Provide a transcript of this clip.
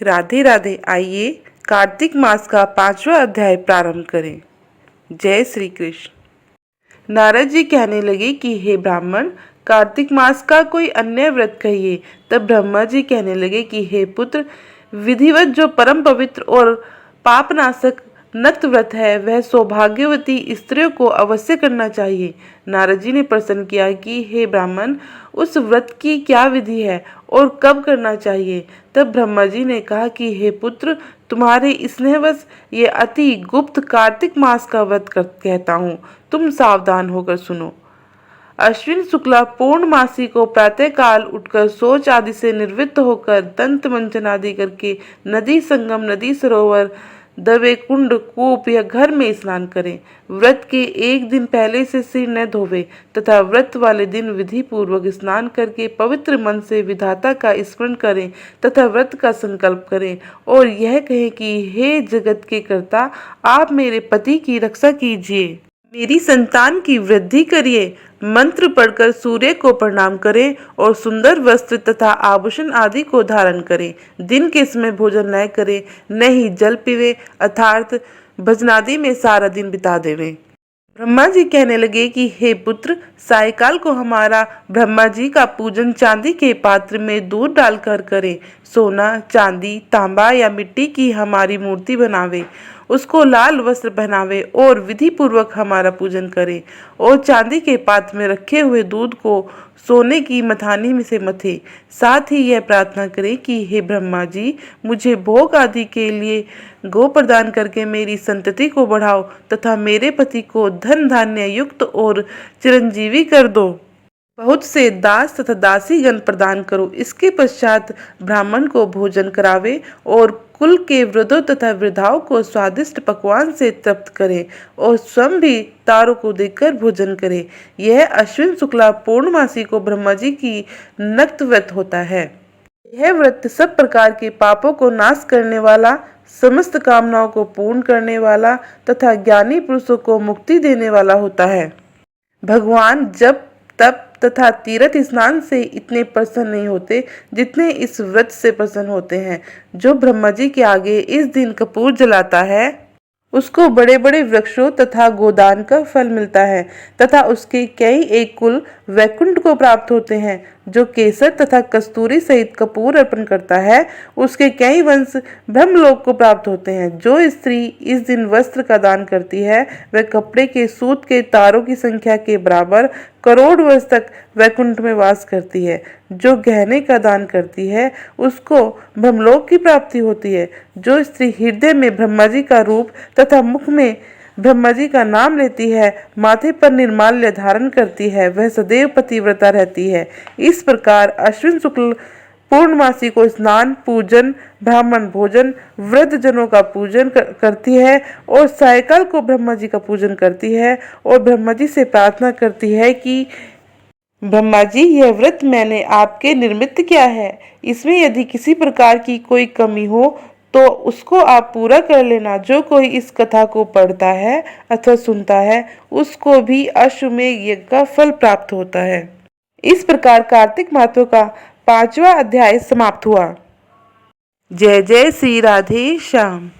राधे राधे। आइए कार्तिक मास का 5वां अध्याय प्रारंभ करें। जय श्री कृष्ण। नारद जी कहने लगे कि हे ब्राह्मण, कार्तिक मास का कोई अन्य व्रत कहिए। तब ब्रह्मा जी कहने लगे कि हे पुत्र, विधिवत जो परम पवित्र और पापनाशक नक्त व्रत है वह सौभाग्यवती स्त्रियों को अवश्य करना चाहिए। नारद जी ने प्रश्न किया कि हे ब्राह्मण, उस व्रत की क्या विधि है और कब करना चाहिए। तब ब्रह्मा जी ने कहा कि हे पुत्र, तुम्हारे स्नेहवश ये अति गुप्त कार्तिक मास का व्रत कहता हूँ, तुम सावधान होकर सुनो। अश्विन शुक्ला पूर्णमासी को प्रातः काल उठकर शौच आदि से निवृत्त होकर दंत मंजन आदि करके नदी संगम, नदी सरोवर, दवे, कुंड, कूप या घर में स्नान करें। व्रत के एक दिन पहले से सिर न धोवे तथा व्रत वाले दिन विधि पूर्वक स्नान करके पवित्र मन से विधाता का स्मरण करें तथा व्रत का संकल्प करें और यह कहें कि हे जगत के कर्ता, आप मेरे पति की रक्षा कीजिए, मेरी संतान की वृद्धि करिए। मंत्र पढ़कर सूर्य को प्रणाम करें और सुंदर वस्त्र तथा आभूषण आदि को धारण करें। दिन के समय भोजन न करें, न ही जल पीवे, अर्थात भजनादि में सारा दिन बिता देवें। ब्रह्मा जी कहने लगे कि हे पुत्र, सायकाल को हमारा ब्रह्मा जी का पूजन चांदी के पात्र में दूध डालकर करें। सोना, चांदी, तांबा या मिट्टी की हमारी मूर्ति बनावे, उसको लाल वस्त्र पहनावे और विधि पूर्वक हमारा पूजन करे और चांदी के पात्र में रखे हुए दूध को सोने की मथानी में से मथे। साथ ही यह प्रार्थना करें कि हे ब्रह्मा जी, मुझे भोग आदि के लिए गो प्रदान करके मेरी संतति को बढ़ाओ तथा मेरे पति को धन धान्य युक्त और चिरंजीवी कर दो। बहुत से दास तथा दासी गण प्रदान करो। इसके पश्चात ब्राह्मण को भोजन करावे और कुल के वृद्धों तथा वृद्धाओं को स्वादिष्ट पकवान से तृप्त करे और स्वयं भी तारों को देखकर भोजन करे। यह अश्विन शुक्ला पूर्णमासी को ब्रह्मा जी की नक्त व्रत होता है। यह व्रत सब प्रकार के पापों को नाश करने वाला, समस्त कामनाओं को पूर्ण करने वाला तथा ज्ञानी पुरुषों को मुक्ति देने वाला होता है। भगवान जप, तप तथा तीर्थ स्नान से इतने प्रसन्न नहीं होते जितने इस व्रत से प्रसन्न होते हैं। जो ब्रह्मा जी के आगे इस दिन कपूर जलाता है उसको बड़े बड़े वृक्षों तथा गोदान का फल मिलता है तथा उसके कई एक कुल वैकुंठ को प्राप्त होते हैं। जो केसर तथा कस्तूरी सहित कपूर अर्पण करता है उसके कई वंश ब्रह्मलोक को प्राप्त होते हैं। जो स्त्री इस दिन वस्त्र का दान करती है वह कपड़े के सूत के तारों की संख्या के बराबर करोड़ वर्ष तक वैकुंठ में वास करती है। जो गहने का दान करती है उसको ब्रह्मलोक की प्राप्ति होती है। जो स्त्री हृदय में ब्रह्मा जी का रूप तथा मुख में ब्रह्मा जी का नाम लेती है, माथे पर निर्माल्य धारण करती है, वह सदैव पतिव्रता रहती है। इस प्रकार अश्विन शुक्ल पूर्णमासी को स्नान, पूजन, ब्राह्मण भोजन, वृद्ध जनों का पूजन करती है और सायकाल को ब्रह्मा जी का पूजन करती है और ब्रह्मा जी से प्रार्थना करती है कि ब्रह्मा जी, यह व्रत मैंने आपके निर्मित किया है, इसमें यदि किसी प्रकार की कोई कमी हो तो उसको आप पूरा कर लेना। जो कोई इस कथा को पढ़ता है अथवा सुनता है उसको भी अश्वमेध यज्ञ का फल प्राप्त होता है। इस प्रकार कार्तिक मासों का 5वां अध्याय समाप्त हुआ। जय जय श्री राधे श्याम।